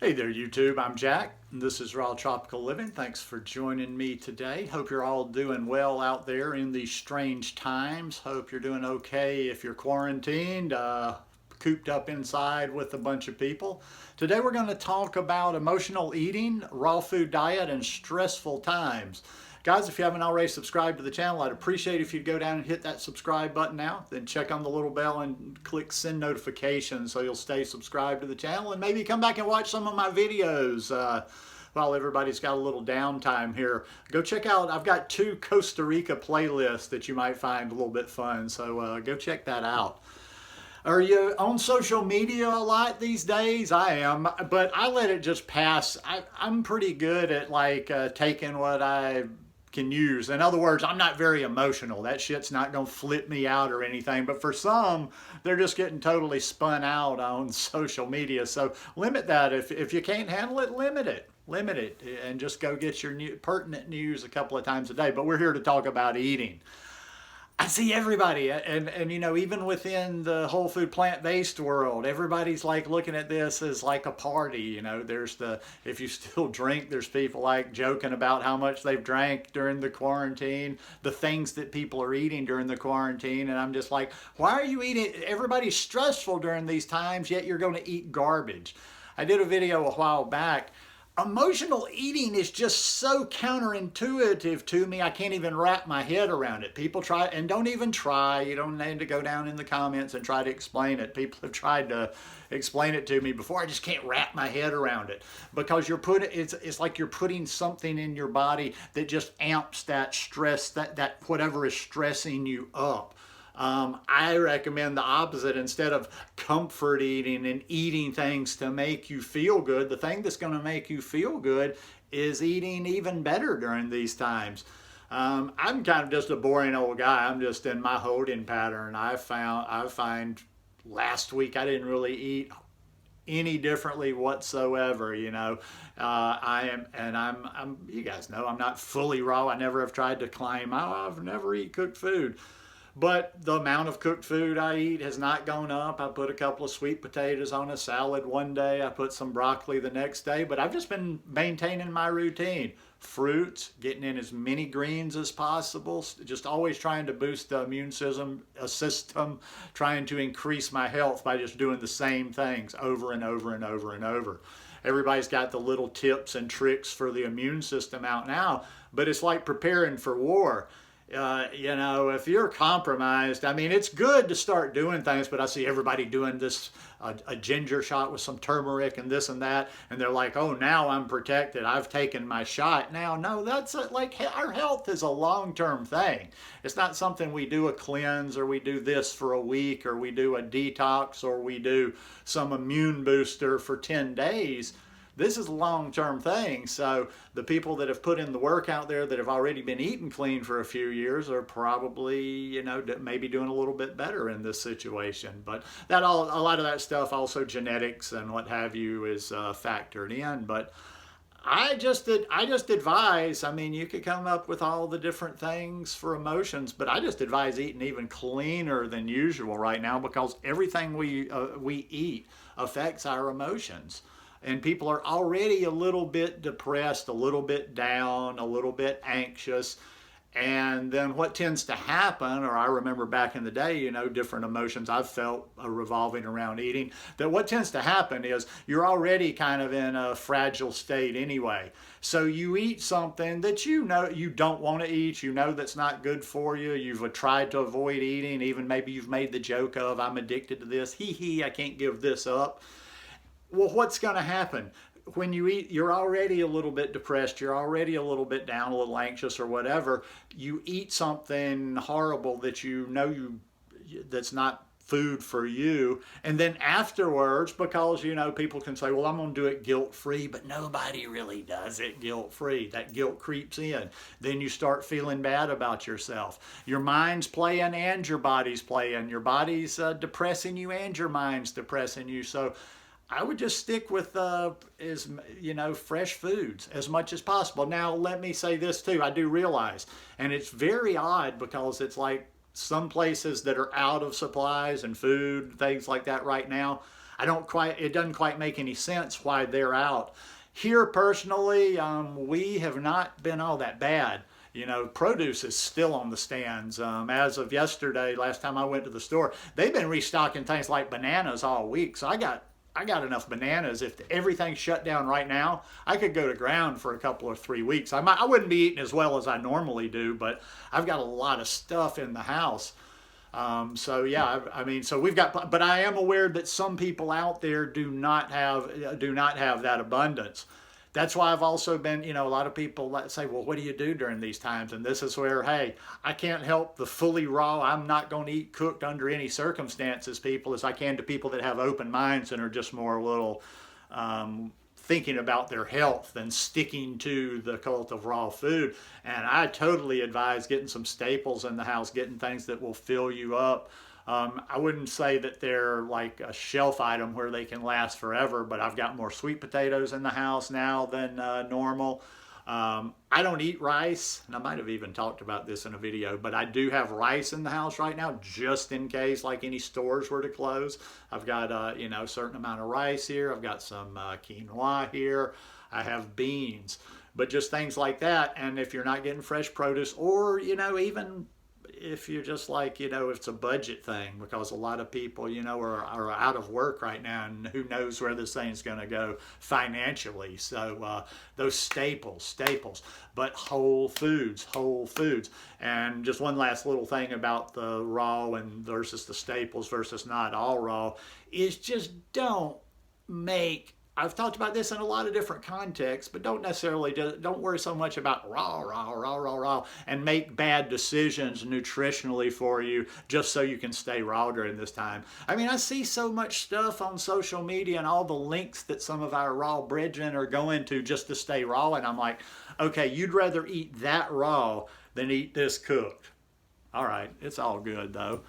Hey there, YouTube. I'm Jack, and this is Raw Tropical Living. Thanks for joining me today. Hope you're all doing well out there in these strange times. Hope you're doing okay if you're quarantined, cooped up inside with a bunch of people. Today we're going to talk about emotional eating, raw food diet, and stressful times. Guys, if you haven't already subscribed to the channel, I'd appreciate if you'd go down and hit that subscribe button now. Then check on the little bell and click send notifications so you'll stay subscribed to the channel and maybe come back and watch some of my videos while everybody's got a little downtime here. Go check out, I've got 2 Costa Rica playlists that you might find a little bit fun, so go check that out. Are you on social media a lot these days? I am, but I let it just pass. I'm pretty good at taking what I can use. In other words, I'm not very emotional. That shit's not gonna flip me out or anything, but for some, they're just getting totally spun out on social media. So limit that. If you can't handle it, limit it. Limit it and just go get your pertinent news a couple of times a day. But we're here to talk about eating. I see everybody, and you know, even within the whole food plant-based world, everybody's like looking at this as like a party. You know, there's if you still drink, there's people like joking about how much they've drank during the quarantine, the things that people are eating during the quarantine, and I'm just like, why are you eating? Everybody's stressful during these times, yet you're going to eat garbage. I did a video a while back. Emotional eating is just so counterintuitive to me, I can't even wrap my head around it. People try, and don't even try. You don't need to go down in the comments and try to explain it. People have tried to explain it to me before. I just can't wrap my head around it because it's like you're putting something in your body that just amps that stress, that whatever is stressing you up. I recommend the opposite. Instead of comfort eating and eating things to make you feel good, the thing that's going to make you feel good is eating even better during these times. I'm kind of just a boring old guy. I'm just in my holding pattern. I find last week I didn't really eat any differently whatsoever. You know, I'm you guys know I'm not fully raw. I never have tried to claim, oh, I've never eat cooked food. But the amount of cooked food I eat has not gone up. I put a couple of sweet potatoes on a salad one day. I put some broccoli the next day. But I've just been maintaining my routine. Fruits, getting in as many greens as possible. Just always trying to boost the immune system, trying to increase my health by just doing the same things over and over and over and over. Everybody's got the little tips and tricks for the immune system out now. But it's like preparing for war. You know, if you're compromised, I mean, it's good to start doing things, but I see everybody doing this, a ginger shot with some turmeric and this and that, and they're like, oh, now I'm protected. I've taken my shot. Now, no, that's like our health is a long-term thing. It's not something we do a cleanse or we do this for a week or we do a detox or we do some immune booster for 10 days. This is a long-term thing, so the people that have put in the work out there that have already been eating clean for a few years are probably, you know, maybe doing a little bit better in this situation. But a lot of that stuff, also genetics and what have you, is factored in. But I just advise, I mean, you could come up with all the different things for emotions, but I just advise eating even cleaner than usual right now because everything we eat affects our emotions. And people are already a little bit depressed, a little bit down, a little bit anxious. And then what tends to happen, or I remember back in the day, you know, different emotions I've felt revolving around eating, that what tends to happen is you're already kind of in a fragile state anyway. So you eat something that you know you don't want to eat, you know that's not good for you, you've tried to avoid eating, even maybe you've made the joke of, I'm addicted to this, I can't give this up. Well, what's going to happen? When you eat, you're already a little bit depressed, you're already a little bit down, a little anxious or whatever. You eat something horrible that you know that's not food for you. And then afterwards, because, you know, people can say, well, I'm going to do it guilt-free, but nobody really does it guilt-free. That guilt creeps in. Then you start feeling bad about yourself. Your mind's playing and your body's playing. Your body's depressing you and your mind's depressing you. So I would just stick with fresh foods as much as possible. Now, let me say this too. I do realize, and it's very odd because it's like some places that are out of supplies and food, things like that right now. it doesn't quite make any sense why they're out. Here personally, we have not been all that bad. You know, produce is still on the stands. As of yesterday, last time I went to the store, they've been restocking things like bananas all week. So I got enough bananas. If everything's shut down right now, I could go to ground for a couple or 3 weeks. I wouldn't be eating as well as I normally do, but I've got a lot of stuff in the house. So yeah, I mean, so we've got, but I am aware that some people out there do not have that abundance. That's why I've also been, a lot of people say, well, what do you do during these times? And this is where, hey, I can't help the fully raw. I'm not going to eat cooked under any circumstances, people, as I can to people that have open minds and are just more a little thinking about their health than sticking to the cult of raw food. And I totally advise getting some staples in the house, getting things that will fill you up. I wouldn't say that they're like a shelf item where they can last forever, but I've got more sweet potatoes in the house now than normal. I don't eat rice, and I might have even talked about this in a video, but I do have rice in the house right now just in case like any stores were to close. I've got a certain amount of rice here. I've got some quinoa here. I have beans, but just things like that. And if you're not getting fresh produce, or even if you're just like, it's a budget thing, because a lot of people, are out of work right now, and who knows where this thing's going to go financially. So those staples, but whole foods. And just one last little thing about the raw and versus the staples versus not all raw is just don't I've talked about this in a lot of different contexts, but don't worry so much about raw, and make bad decisions nutritionally for you just so you can stay raw during this time. I mean, I see so much stuff on social media and all the links that some of our raw brethren are going to just to stay raw, and I'm like, okay, you'd rather eat that raw than eat this cooked. All right, it's all good though.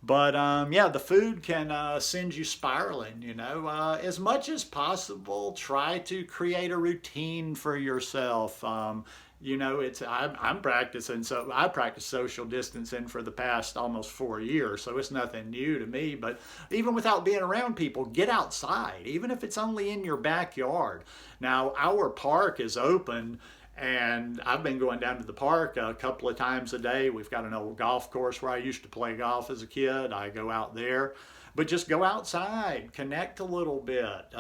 But yeah, the food can send you spiraling, as much as possible. Try to create a routine for yourself. I'm practicing, so I practice social distancing for the past almost 4 years, so it's nothing new to me. But even without being around people, get outside, even if it's only in your backyard. Now, our park is open, and I've been going down to the park a couple of times a day. We've got an old golf course where I used to play golf as a kid. I go out there. But just go outside, connect a little bit,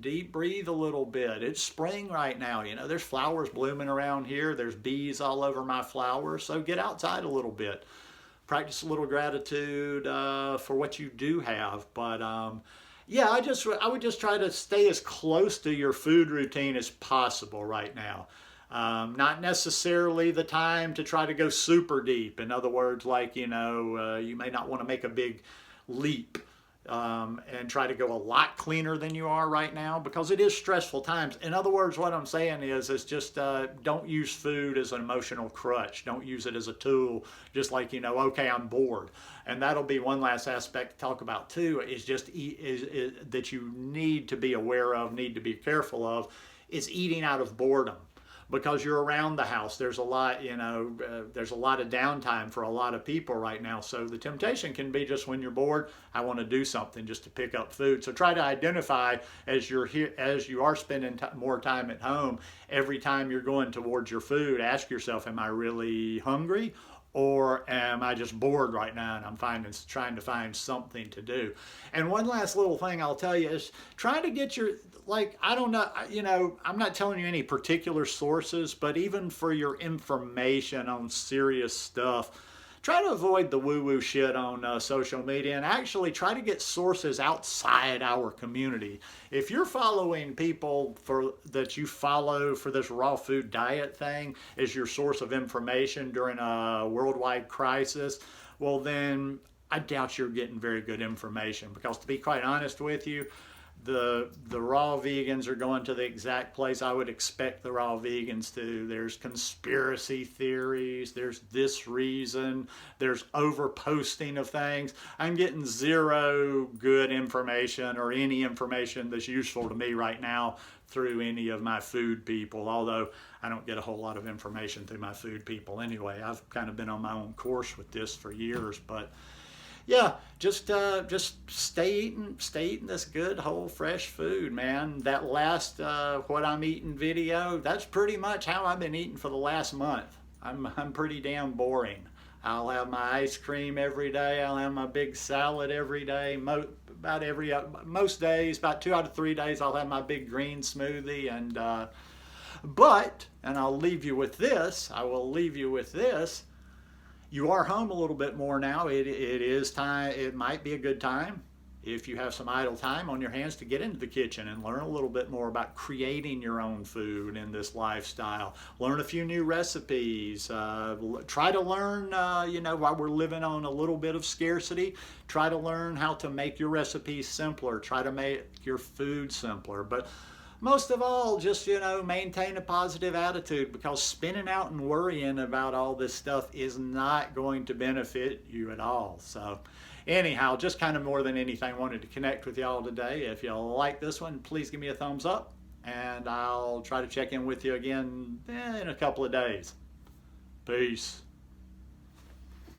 deep breathe a little bit. It's spring right now. There's flowers blooming around here. There's bees all over my flowers. So get outside a little bit. Practice a little gratitude for what you do have. But yeah, I would just try to stay as close to your food routine as possible right now. Not necessarily the time to try to go super deep. In other words, like, you may not want to make a big leap and try to go a lot cleaner than you are right now, because it is stressful times. In other words, what I'm saying is just don't use food as an emotional crutch. Don't use it as a tool, just like, okay, I'm bored. And that'll be one last aspect to talk about too, is just that you need to be aware of, need to be careful of, is eating out of boredom. Because you're around the house, there's a lot, there's a lot of downtime for a lot of people right now. So the temptation can be just when you're bored, I want to do something just to pick up food. So try to identify as you are spending more time at home, every time you're going towards your food, ask yourself, am I really hungry? Or am I just bored right now and I'm trying to find something to do? And one last little thing I'll tell you is try to get I don't know, I'm not telling you any particular sources, but even for your information on serious stuff, try to avoid the woo-woo shit on social media, and actually try to get sources outside our community. If you're following people that you follow for this raw food diet thing as your source of information during a worldwide crisis, well then I doubt you're getting very good information, because to be quite honest with you, the raw vegans are going to the exact place I would expect the raw vegans to. There's conspiracy theories, there's this reason, there's over-posting of things. I'm getting zero good information or any information that's useful to me right now through any of my food people, although I don't get a whole lot of information through my food people anyway. I've kind of been on my own course with this for years, but Yeah, just stay eating this good whole fresh food, man. That last what I'm eating video, that's pretty much how I've been eating for the last month. I'm pretty damn boring. I'll have my ice cream every day. I'll have my big salad every day. Most days, about 2 out of 3 days, I'll have my big green smoothie. And I'll leave you with this. I will leave you with this. You are home a little bit more now. It is time. It might be a good time if you have some idle time on your hands to get into the kitchen and learn a little bit more about creating your own food in this lifestyle. Learn a few new recipes. Try to learn, while we're living on a little bit of scarcity, try to learn how to make your recipes simpler. Try to make your food simpler. But most of all, just, maintain a positive attitude, because spinning out and worrying about all this stuff is not going to benefit you at all. So anyhow, just kind of more than anything, wanted to connect with y'all today. If you like this one, please give me a thumbs up, and I'll try to check in with you again in a couple of days. Peace.